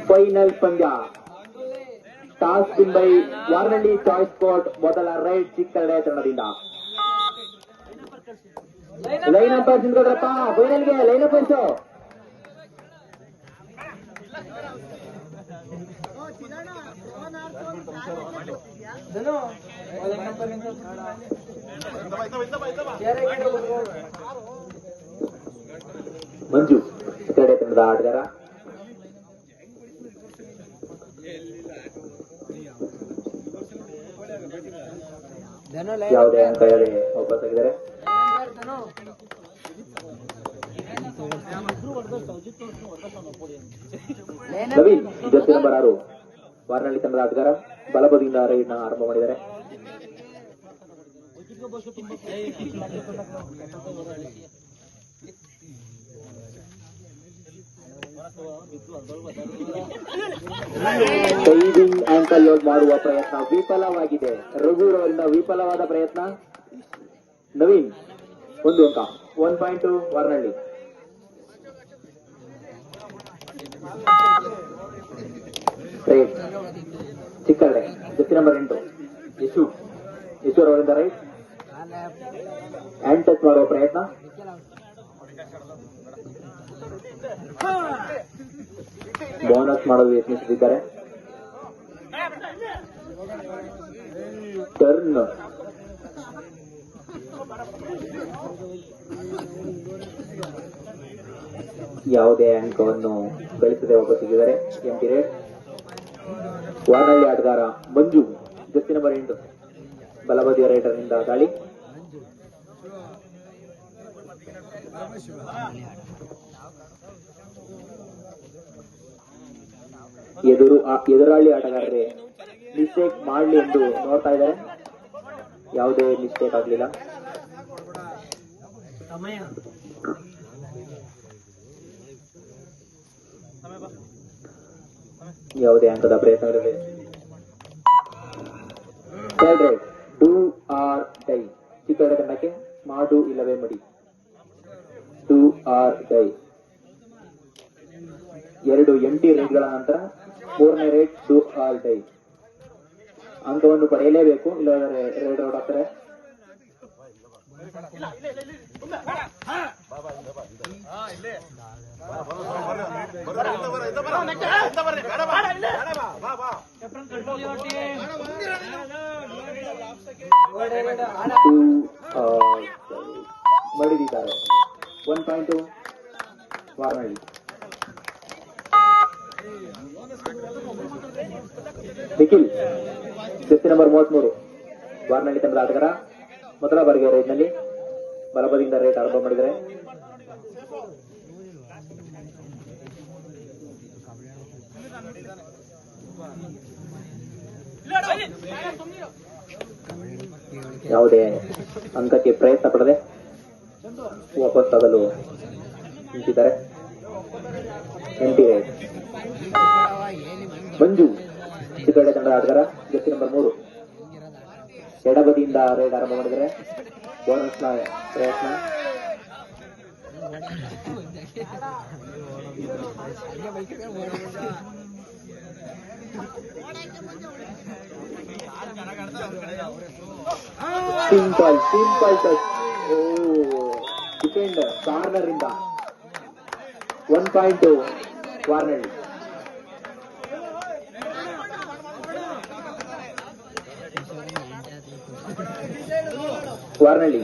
Final ಪಂದ್ಯ. Toss by Varnalli choice sport. ಮೊದಲ raid Chikkalle ತಂಡದಿಂದ. ಲೈನ್ ಅಪ್ ನಿಂತ್ಕೊಡ್ರಪ್ಪ, ಫೈನಲ್ಗೆ ಲೈನ್ ಅಪ್ ಅನ್ಸು. ಮಂಜು ಚಿಕ್ಕಳ್ಳೆ ತಂಡದ ಆಟಗಾರ. ಯಾವುದೇ ಅಂಕ ಹೇಳಿ ವಾಪಸ್ಸಾಗಿದ್ದಾರೆ. ನವೀನ್ ಜರ್ಸಿ ನಂಬರ್ 6 ವಾರ್ನಳ್ಳಿ ತಂಡದ ಆಟಗಾರ ಬಲಬದಿಯಿಂದ ರೈಡ್ ನ ಆರಂಭ ಮಾಡಿದ್ದಾರೆ. ಡೈವಿಂಗ್ ಆಂಕಲ್ ಲೋಡ್ ಮಾಡುವ ಪ್ರಯತ್ನ ವಿಫಲವಾಗಿದೆ. ರಘುರವರಿಂದ ವಿಫಲವಾದ ಪ್ರಯತ್ನ. ನವೀನ್ 1 ಅಂಕ. 1 ಪಾಯಿಂಟ್ ವಾರ್ನಳ್ಳಿ. ಚಿಕ್ಕಳ್ಳೆ ಜೊತೆ ನಂಬರ್ 8 ಯಶೂರವರಿಂದ ರೈಟ್ ಹ್ಯಾಂಡ್ ಟಚ್ ಮಾಡುವ ಪ್ರಯತ್ನ. ಬೋನಸ್ ಮಾಡಲು ಯತ್ನಿಸುತ್ತಿದ್ದಾರೆ. ಟರ್ನ್ ಯಾವುದೇ ಅಂಕವನ್ನು ಗಳಿಸದೆ ವಾಪಸ್ಸಿದ್ದಾರೆ. ಎಂಟಿ ರೇಟ್. ವಾರ್ನಳ್ಳಿ ಆಟಗಾರ ಮಂಜು ಜರ್ಸಿ ನಂಬರ್ 8 ಬಲಬದಿಯ ರೈಡರ್ನಿಂದ ದಾಳಿ. ಎದುರಾಳಿ ಆಟಗಾರರೇ ಮಿಸ್ಟೇಕ್ ಮಾಡಲಿ ಎಂದು ನೋಡ್ತಾ ಇದ್ದಾರೆ. ಯಾವುದೇ ಮಿಸ್ಟೇಕ್ ಆಗಲಿಲ್ಲ. ಯಾವುದೇ ಅಂಕದ ಪ್ರಯತ್ನಗಳಿವೆ. Do or die. ಚಿಕ್ಕಳ್ಳೆ ತಂಡಕ್ಕೆ ಮಾಡು ಇಲ್ಲವೇ ಮಡಿ. Do or die. 2 ಎಂಟಿ ರೇಟ್ಗಳ ನಂತರ 3ನೇ ರೇಟ್ ಡೂ ಆರ್ ಡೈ. ಅಂಕವನ್ನು ಪಡೆಯಲೇಬೇಕು, ಇಲ್ಲವಾದರೆ ರೇಡ್ ಔಟ್ ಆಗ್ತಾರೆ. ಮಡಿದಿದ್ದಾರೆ. 1 ಪಾಯಿಂಟ್ ವಾರ್ನಳ್ಳಿ. ನಿಖಿಲ್ ಜರ್ಸಿ ನಂಬರ್ 33 ವಾರ್ನಳ್ಳಿ ತಂಡದ ಆಟಗಾರ ಮೊದಲ ಬಾರಿಗೆ ರೈಡ್ ನಲ್ಲಿ ಬಲಬದಿಯಿಂದ ರೈಡ್ ಆರಂಭ ಮಾಡಿದರೆ. ಯಾವುದೇ ಅಂಕಕ್ಕೆ ಪ್ರಯತ್ನ ಪಡದೆ ವಾಪಸ್ಸಾಗಲು ನಿಂತಿದ್ದಾರೆ. ಎಂಟಿ ರೈಡ್. ಮಂಜು ಚಿಕ್ಕಳ್ಳೆ ತಂಡದ ಆಟಗಾರ ಜರ್ಸಿ ನಂಬರ್ 3 ಎಡಬದಿಯಿಂದ ರೈಡ್ ಆರಂಭ ಮಾಡಿದರೆ. ಬೋನಸ್ ನ ಪ್ರಯತ್ನ. Simple touch. ಡಿಫೆಂಡರ್ ಕಾರ್ನರ್ ಇಂದ 1 point Varnalli. Varnalli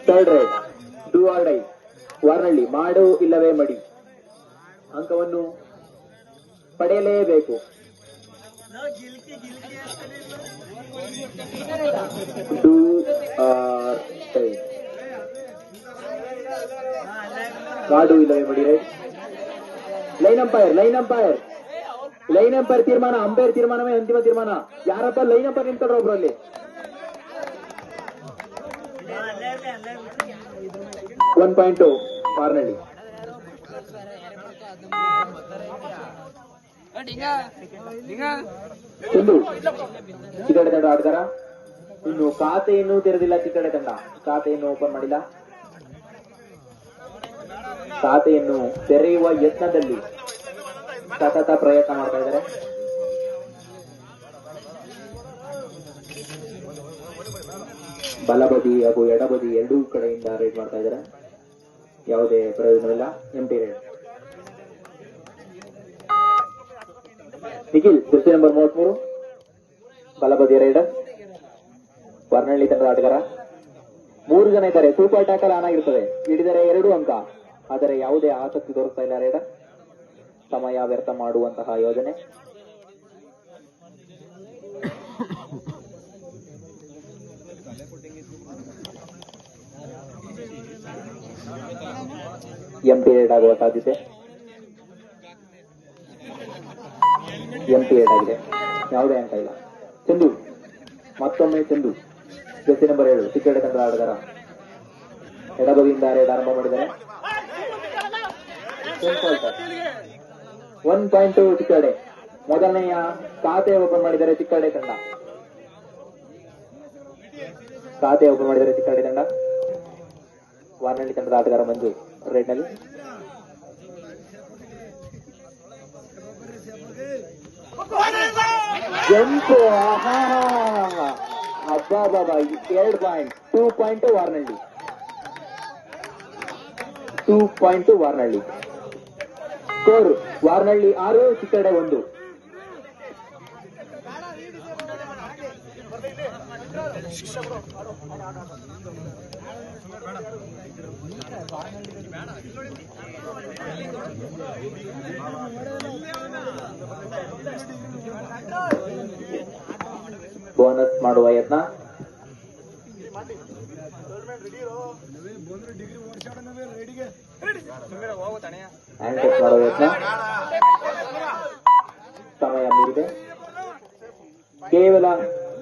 third raid. Do or die. Varnalli ಮಾಡು ಇಲ್ಲವೇ ಮಡಿ. ಅಂಕವನ್ನು ಪಡೆಯಲೇಬೇಕು. Do or dye. ಮಾಡು ಇಲ್ಲವೇ ಮಡಿ. ರೈಟ್. ಲೈನ್ ಅಂಪೈರ್ ತೀರ್ಮಾನ. ಅಂಪೈರ್ ತೀರ್ಮಾನವೇ ಅಂತಿಮ ತೀರ್ಮಾನ. ಯಾರಪ್ಪ ಲೈನ್ ಅಂಪೈರ್ ನಿಂತ್ಕೊಂಡ್ರ ಒಬ್ರಲ್ಲಿ. 1 ಪಾಯಿಂಟ್ ವಾರ್ನಳ್ಳಿ. ಚೆಂಡು ಚಿಕ್ಕಡೆ ತಂಡ ಆಟಗಾರ. ಇನ್ನು ಖಾತೆಯನ್ನು ತೆರೆದಿಲ್ಲ ಚಿಕ್ಕಡೆ ತಂಡ, ಖಾತೆಯನ್ನು ಓಪನ್ ಮಾಡಿಲ್ಲ. ಖಾತೆಯನ್ನು ತೆರೆಯುವ ಯತ್ನದಲ್ಲಿ ಸತತ ಪ್ರಯತ್ನ ಮಾಡ್ತಾ ಇದ್ದಾರೆ. ಬಲಬದಿ ಹಾಗೂ ಎಡಬದಿ ಎರಡೂ ಕಡೆಯಿಂದ ರೈಡ್ ಮಾಡ್ತಾ ಇದ್ದಾರೆ. ಯಾವುದೇ ಪ್ರಯೋಜನವಿಲ್ಲ. Empty raid. Nikhil jersey number 33 ಬಲಬದಿ ರೈಡರ್, ವರ್ನಳ್ಳಿ ತಂಡದ ಆಟಗಾರ. 3 ಜನ ಇದ್ದಾರೆ. ಸೂಪರ್ ಟ್ಯಾಕಲ್ ಆನ್ ಆಗಿರುತ್ತದೆ. ಹಿಡಿದರೆ 2 ಅಂಕ. ಆದರೆ ಯಾವುದೇ ಆಸಕ್ತಿ ತೋರಿಸ್ತಾ ಇಲ್ಲ ರೈಡರ್. ಸಮಯ ವ್ಯರ್ಥ ಮಾಡುವಂತಹ ಯೋಜನೆ. ಎಂಟಿ ರೈಡ್ ಆಗುವ ಸಾಧ್ಯತೆ. ಎಂಟಿ ರೈಡ್ ಆಗಿದೆ. ಯಾವುದೇ ಅಂಕ ಇಲ್ಲ. ಚೆಂಡು, ಮತ್ತೊಮ್ಮೆ ಚೆಂಡು. ಜೆರ್ಸಿ ನಂಬರ್ 7 ಚಿಕ್ಕಡೆ ತಂಡದ ಆಟಗಾರ. ಎಡಬದಿಯಿಂದ ರೈಡ್ ಆರಂಭ ಮಾಡಿದ್ದಾರೆ. 1 ಪಾಯಿಂಟ್ ಚಿಕ್ಕಡೆ. ಮೊದಲನೆಯ ಖಾತೆ ಓಪನ್ ಮಾಡಿದ್ದಾರೆ ಚಿಕ್ಕಡೆ ತಂಡ. ಖಾತೆ ಓಪನ್ ಮಾಡಿದ್ದಾರೆ ಚಿಕ್ಕಡೆ ತಂಡ. ವಾರ್ನಳ್ಳಿ ತಂಡದ ಆಟಗಾರ ಮಂಜು ರೈಡ್ ನಲ್ಲಿ. ಜಂಪ್. ಹಬ್ಬ 2 point. 2 point Varnalli. 2 point Varnalli. Score Varnalli 6, Chikkade 1. Bonus ಮಾಡುವ ಯತ್ನ. ಹ್ಯಾಂಡ್ ಟಚ್ ಮಾಡುವ ಯತ್ನ. ಸಮಯ ಮೀರಿದೆ. ಕೇವಲ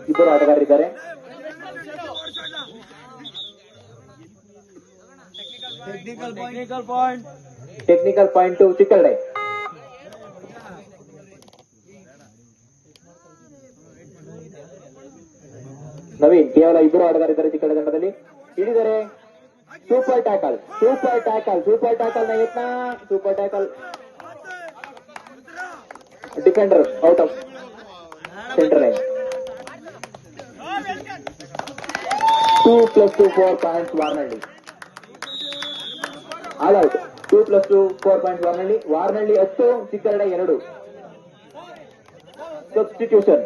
2 ಆಟಗಾರರಿದ್ದಾರೆ. Technical point Chikkade. ನವೀನ್, ಕೇವಲ 2 ಆಟಗಾರರಿದ್ದಾರೆ ಚಿಕ್ಕಡೆ ತಂಡದಲ್ಲಿ. ಹಿಡಿದರೆ super tackle. Super tackle. Super tackle ನ ಯತ್ನ. Super tackle. Defender out of centre line. 2 + 2 4 points Varnalli. All out. 2 + 2 4 points Varnalli. Varnalli 10, Chikkade 2. Substitution.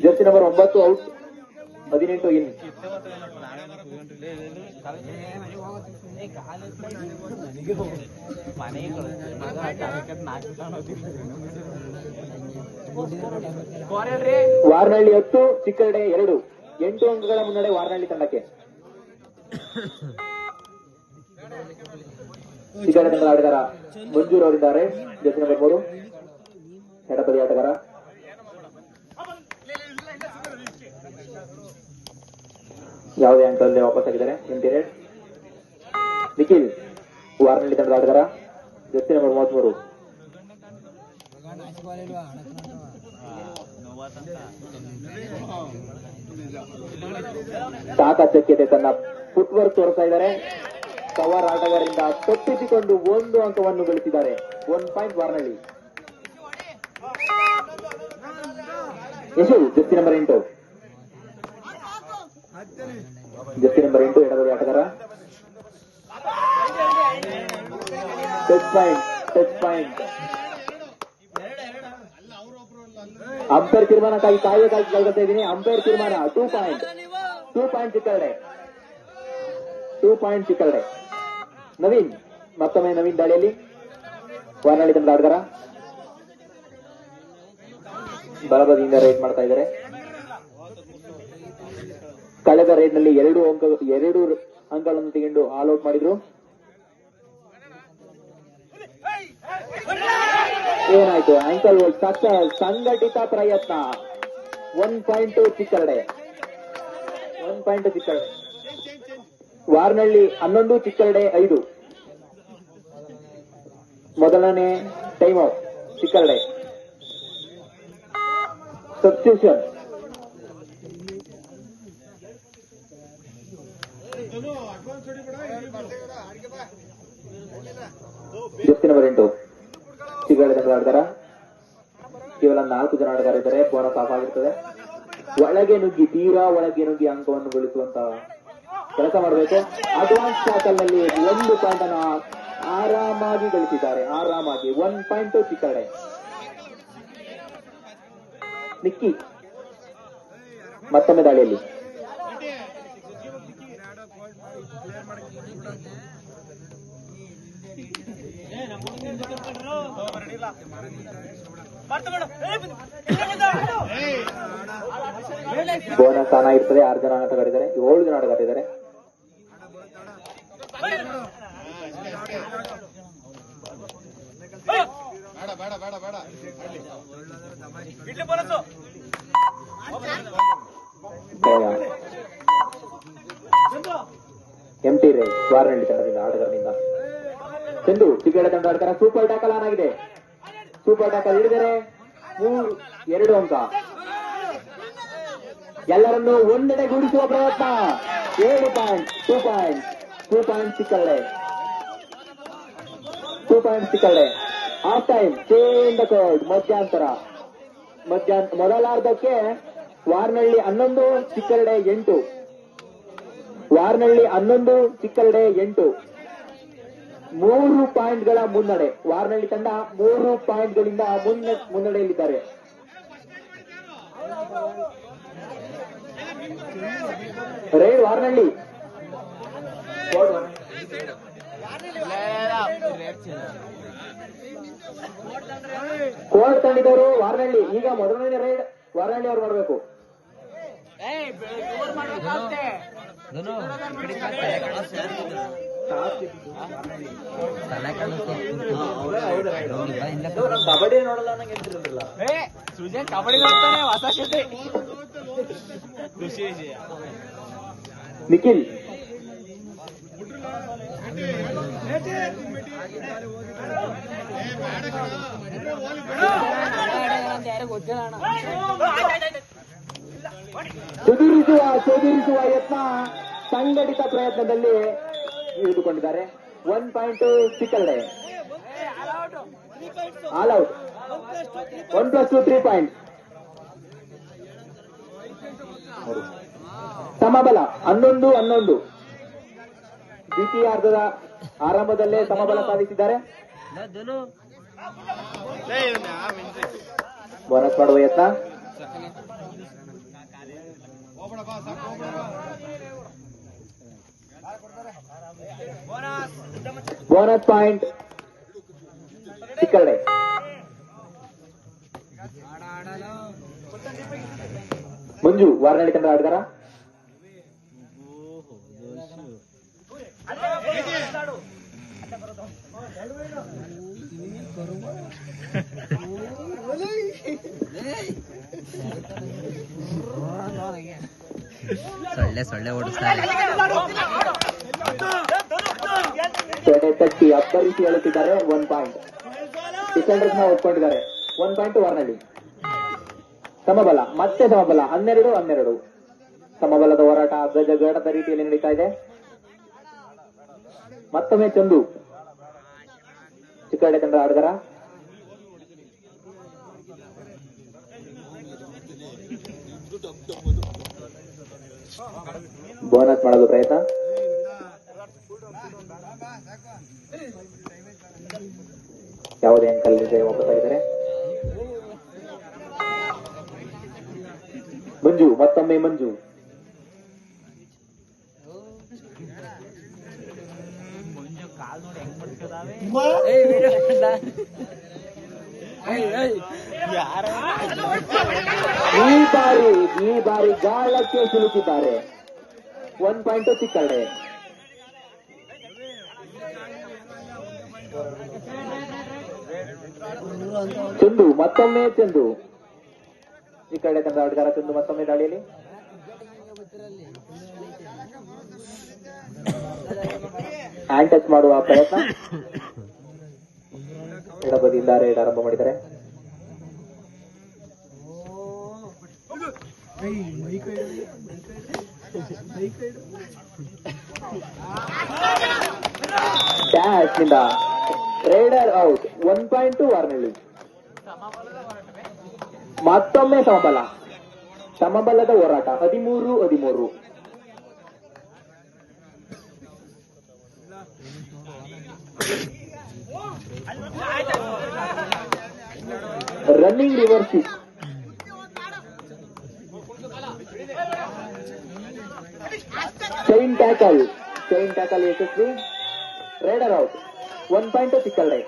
Jersey number 9 out, 18 in. Varnalli 10, Chikkade 2. 8 ಅಂಕಗಳ ಮುನ್ನಡೆ ವಾರ್ನಳ್ಳಿ ತಂಡಕ್ಕೆ. ಚಿಕ್ಕಡೆ ತಂಡದ ಆಟಗಾರ ಮಂಜೂರ್ ಅವರಿದ್ದಾರೆ. ಜೆರ್ಸಿ ನಂಬರ್ 3 ಎಡಬದಿ ಆಟಗಾರ. ಯಾವುದೇ ಅಂಕದಲ್ಲಿ ವಾಪಸ್ ಆಗಿದ್ದಾರೆ. ಎಂಟಿ ರೈಡ್. ನಿಖಿಲ್ ವಾರ್ನಳ್ಳಿ ತಂಡದ ಆಟಗಾರ. ಜೆರ್ಸಿ ನಂಬರ್ 33 ಸಾಕಚ್ಚಕ್ಯತೆ ತನ್ನ ಫುಟ್ವರ್ಕ್ ತೋರಿಸ್ತಾ ಇದ್ದಾರೆ. ಕವರ್ ಆಟಗಾರರಿಂದ ತಪ್ಪಿಸಿಕೊಂಡು 1 ಅಂಕವನ್ನು ಗಳಿಸಿದ್ದಾರೆ. 1 point Varnalli. Yashu jersey number 8. Jersey number 8 ಎಡಬದಿ ಆಟಗಾರ. Touch point. Touch point. Umpire ತೀರ್ಮಾನಕ್ಕಾಗಿ ಕಾಯಬೇಕಾಗಿ ಕೇಳ್ತಾ ಇದ್ದೀನಿ. ಅಂಪೈರ್ ತೀರ್ಮಾನ. 2 point. 2 point Chikkade. 2 point Chikkade. Naveen, ಮತ್ತೊಮ್ಮೆ ನವೀನ್ ದಾಳಿಯಲ್ಲಿ. ವಾರ್ನಳ್ಳಿ ತಂಡದ ಆಟಗಾರ ಬಲಬದಿಯಿಂದ ರೈಡ್ ಮಾಡ್ತಾ ಇದ್ದಾರೆ. ಕಳೆದ ರೈಡ್ ನಲ್ಲಿ 2 ಅಂಕಗಳನ್ನು ತೆಗೆದು ಆಲ್ ಔಟ್ ಮಾಡಿದ್ರು. ಏನಾಯ್ತು? ಆಂಕಲ್ ಸಂಘಟಿತ ಪ್ರಯತ್ನ. 1 ಪಾಯಿಂಟ್ ಚಿಕ್ಕಡೆ. 1 ಪಾಯಿಂಟ್ ಚಿಕ್ಕಡೆ. ವಾರ್ನಳ್ಳಿ 11, ಚಿಕ್ಕರಡೆ 5. ಮೊದಲನೇ ಟೈಮ್ ಔಟ್ ಚಿಕ್ಕರಡೆ. ಸಬ್ಸ್ಟಿಟ್ಯೂಷನ್ ಜೆಫ್ತಿ ನಂಬರ್ 8 ಚಿಕ್ಕರಡೆ ತಂಡದ ಆಟಗಾರ. ಕೇವಲ 4 ಜನ ಆಟಗಾರ ಇದ್ದಾರೆ. ಬೋನಸ್ ಆಫ್ ಆಗಿರ್ತದೆ. ಒಳಗೆ ನುಗ್ಗಿ, ತೀರಾ ಒಳಗೆ ನುಗ್ಗಿ ಅಂಕವನ್ನು ಗಳಿಸುವಂತ ಕೆಲಸ ಮಾಡಬೇಕು. ಅಡ್ವಾನ್ಸ್ ಟ್ಯಾಕಲ್ ನಲ್ಲಿ 1 ಪಾಯಿಂಟ್ ಅನ್ನು ಆರಾಮಾಗಿ ಗಳಿಸಿದ್ದಾರೆ. ಆರಾಮಾಗಿ 1 ಪಾಯಿಂಟ್ ಚಿಕ್ಕರಡೆ. ನಿಕ್ಕಿ ಮತ್ತೊಮ್ಮೆ ದಾಳಿಯಲ್ಲಿ. ಬೋನಸ್ ಸ್ಥಾನ ಇರ್ತದೆ. 6 ಜನ ಆಟಗಾರಿದ್ದಾರೆ, 7 ಜನ ಆಟಗಾರಿದ್ದಾರೆ. ಎಂಟಿ ರೇಸ್ ವಾರನಹಳ್ಳಿ ತಂಡದಿಂದ ಆಟಗಾರನಿಂದ. ಚೆಂಡು ಚಿಕ್ಕರಡೆ ತಂಡ ಆಟಗಾರ. ಸೂಪರ್ ಟ್ಯಾಕಲ್ ಆನ್ ಆಗಿದೆ. ಸೂಪರ್ ಟ್ಯಾಕಲ್ ಹಿಡಿದರೆ 2 ಅಂಕ. ಎಲ್ಲರನ್ನೂ ಒಂದೆಡೆ ಗೂಡಿಸುವ ಪ್ರಯತ್ನ. 7 point. 2 point Chikkarade. 2 point Chikkarade. Half time change the court. ಮಧ್ಯಾಂತರ ಮೊದಲಾರ್ಧಕ್ಕೆ ವಾರ್ನಹಳ್ಳಿ 11, ಚಿಕ್ಕರಡೆ 8. ವಾರ್ನಹಳ್ಳಿ 11, ಚಿಕ್ಕರಡೆ 8. 3 ಪಾಯಿಂಟ್ಗಳ ಮುನ್ನಡೆ. ವಾರ್ನಹಳ್ಳಿ ತಂಡ 3 ಪಾಯಿಂಟ್ಗಳಿಂದ ಮುನ್ನಡೆಯಲ್ಲಿದ್ದಾರೆ. ರೈಡ್ ವಾರ್ನಹಳ್ಳಿ. ಕೋರ್ಟ್ ತಂಡಿದವರು ವಾರ್ನಹಳ್ಳಿ. ಈಗ ಮೊದಲನೇ ರೈಡ್ ವಾರ್ನಹಳ್ಳಿ ಅವರು ಮಾಡಬೇಕು. ಕಬಡ್ಡಿ ನೋಡಲ್ಲ ಕಬಡ್ಡಿ ನೋಡ್ತಾನೆ. ಹೊಸ ಶೆಟ್ಟಿ ನಿಖಿಲ್. ಚದುರಿಸುವ ಯತ್ನ, ಸಂಘಟಿತ ಪ್ರಯತ್ನದಲ್ಲಿ ಹಿಡಿದುಕೊಂಡಿದ್ದಾರೆ. 1 point Chikkarade. All out. 1+2 3 point. ಸಮಬಲ 11-11. ದ್ವಿತೀಯಾರ್ಧದ ಆರಂಭದಲ್ಲೇ ಸಮಬಲ ಸಾಧಿಸಿದ್ದಾರೆ. ಬೋನಸ್ ಮಾಡುವ ಯತ್ನ. Bonus point ಚಿಕ್ಕರಡೆ. ಮಂಜು ವಾರ್ನಹಳ್ಳಿ ತಂಡ ಆಟಗಾರ. ಸೊಳ್ಳೆ ಓಡಿಸ್ತಾರೆ. ತಟ್ಟಿ ಅಬ್ಬರಿಸಿ ಹೇಳುತ್ತಿದ್ದಾರೆ. 1 ಪಾಯಿಂಟ್. ಡಿಫೆಂಡರ್ಸ್ ನ ಒಪ್ಕೊಂಡಿದ್ದಾರೆ. 1 ಪಾಯಿಂಟ್ ವಾರ್ನಹಳ್ಳಿ. ಸಮಬಲ, ಮತ್ತೆ ಸಮಬಲ. 12-12. ಸಮಬಲದ ಹೋರಾಟ ಗಜಗಡದ ರೀತಿಯಲ್ಲಿ ನಡೀತಾ ಇದೆ. ಮತ್ತೊಮ್ಮೆ ಚಂದು ಚಿಕ್ಕರಡೆ ತಂಡ ಆಟಗಾರ. ಬೋನಸ್ ಮಾಡಲು ಪ್ರಯತ್ನ. ಯಾವುದೇ ಅಂಕಲ್ ವಾಪಸ್ಸಾಗಿದ್ದಾರೆ. ಮಂಜು, ಮತ್ತೊಮ್ಮೆ ಮಂಜು. ಈ ಬಾರಿ ಗಾಳಕ್ಕೆ ಸಿಲುಕಿದ್ದಾರೆ. 1 ಪಾಯಿಂಟ್ ಚಿಕ್ಕರಡೆ. ಚಂದು, ಮತ್ತೊಮ್ಮೆ ಚಂದು. ಚಿಕ್ಕರಡೆ ತಂಡ ಆಟಗಾರ ಚಂದು ಮತ್ತೊಮ್ಮೆ ದಾಳಿಯಲ್ಲಿ. ಹ್ಯಾಂಡ್ ಟಚ್ ಮಾಡುವ ಪ್ರಯತ್ನ. ಎಡಬದಿಯಿಂದ ರೇಡ್ ಆರಂಭ ಮಾಡಿದ್ದಾರೆ. ಡ್ಯಾಶ್ ನಿಂದ ರೇಡರ್ ಔಟ್. 1 ಪಾಯಿಂಟ್ ವಾರ್ನಳ್ಳಿ. ಮತ್ತೊಮ್ಮೆ ಸಮಬಲದ ಹೋರಾಟ. 13-13. Running reverse kick. Chain tackle ಯಶಸ್ವಿ. Raider out. 1 point Chikkalde.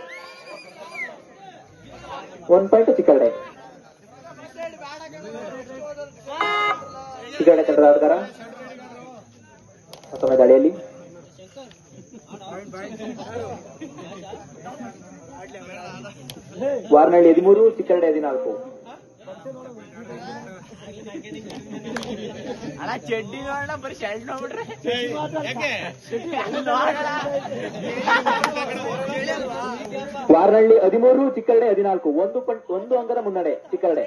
1 point Chikkalde. Chikkalde ತಂಡದ ಆಟಗಾರ ಮತ್ತೊಮ್ಮೆ ದಾಳಿಯಲ್ಲಿ. ವಾರ್ನಳ್ಳಿ 13, ಚಿಕ್ಕಲ್ಡೆ 14. ಚಡ್ಡಿ ನೋಡ ಬರೀ ಶರ್ಟ್ ನೋಡ್ಬಿಟ್ರೆ ವಾರ್ನಳ್ಳಿ 13, ಚಿಕ್ಕಲ್ಡೆ 14. 1 ಅಂಕದ ಮುನ್ನಡೆ ಚಿಕ್ಕಲ್ಡೆ.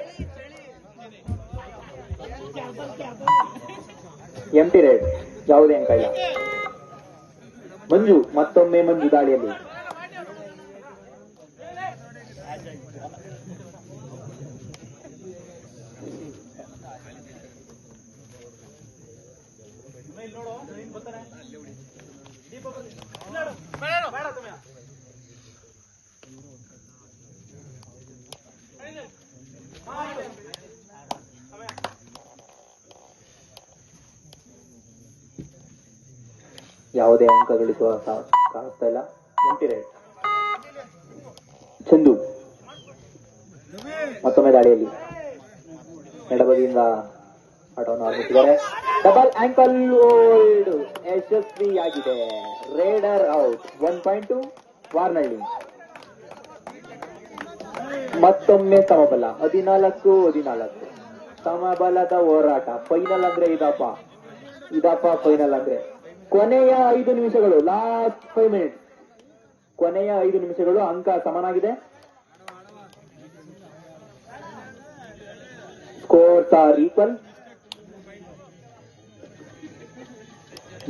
ಎಂಟಿ ರೇಡ್, ಯಾವುದೇ ಅಂಕ ಇಲ್ಲ. ಮತ್ತೊಮ್ಮೆ ಮಂಜು ದಾಳಿಯಲ್ಲಿ. ಯಾವುದೇ ಅಂಕ ಗಳಿಸುವ ಕಾಣಿಸ್ತಾ ಇಲ್ಲ. ಎಂಟಿ ರೇಡ್. ಚಂದು ಮತ್ತೊಮ್ಮೆ ದಾಳಿಯಲ್ಲಿ. ಎಡಬದಿಯಿಂದ ಆಟವನ್ನು ಆರಂಭಿಸಿದ್ದಾರೆ. ಡಬಲ್ ಆಂಕಲ್ ಹೋಲ್ಡ್ ಯಶಸ್ವಿಯಾಗಿದೆ. Raider out. 1 ಪಾಯಿಂಟ್ ವಾರ್ನಳ್ಳಿ. ಮತ್ತೊಮ್ಮೆ ಸಮಬಲ. 14-14. ಸಮಬಲದ ಹೋರಾಟ. ಫೈನಲ್ ಅಂದ್ರೆ ಇದಪ್ಪ ಫೈನಲ್ ಅಂದ್ರೆ ಕೊನೆಯ 5 ನಿಮಿಷಗಳು. Last 5 minutes. ಕೊನೆಯ 5 ನಿಮಿಷಗಳು. ಅಂಕ ಸಮನಾಗಿದೆ. Scores R equal.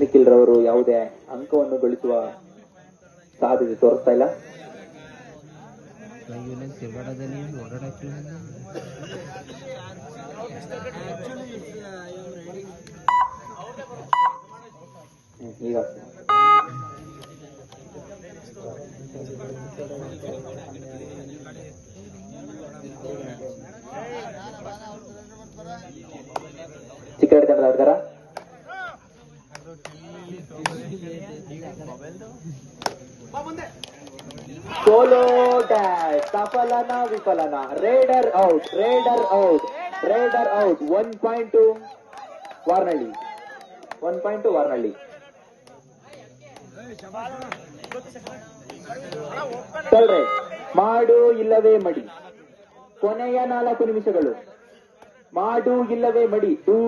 ನಿಖಿಲ್ ರವರು ಯಾವುದೇ ಅಂಕವನ್ನು ಗಳಿಸುವ ಸಾಧ್ಯತೆ ತೋರಿಸ್ತಾ ಇಲ್ಲ. ಈಗ ಚಿಕ್ಕಡಿ ತಂಡದ ಆಟಗಾರ ಸೋಲೋ ಡ್ಯಾಶ್. ಸಫಲನ ವಿಫಲನ. Raider out. 1 point Varnalli. 1 point Varnalli. ಮಾಡು ಇಲ್ಲವೇ ಮಡಿ. ಕೊನೆಯ 4 ನಿಮಿಷಗಳು. ಮಾಡು ಇಲ್ಲವೇ ಮಡಿ. Do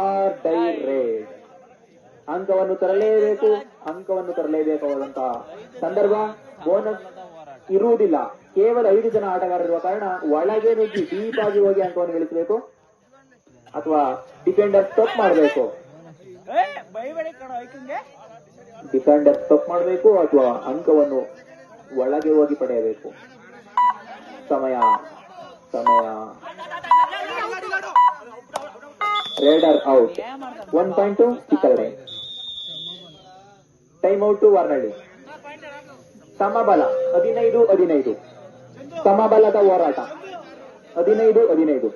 or die raid. ಅಂಕವನ್ನು ತರಲೇಬೇಕಾದಂತಹ ಸಂದರ್ಭ. ಬೋನಸ್ ಇರುವುದಿಲ್ಲ. ಕೇವಲ 5 ಜನ ಆಟಗಾರರಿರುವ ಕಾರಣ ಒಳಗೆ ನುಗ್ಗಿ ಡೀಪ್ ಆಗಿ ಹೋಗಿ ಅಂಕವನ್ನು ಗಳಿಸಬೇಕು ಅಥವಾ ಡಿಫೆಂಡರ್ ಸ್ಟಾಪ್ ಮಾಡಬೇಕು. ಅಥವಾ ಅಂಕವನ್ನು ಒಳಗೆ ಹೋಗಿ ಪಡೆಯಬೇಕು. ಸಮಯ. Raider out. 1 point Chikkalde. Time out Varnalli. ಸಮಬಲ. 15-15. ಸಮಬಲದ ಹೋರಾಟ. 15-15.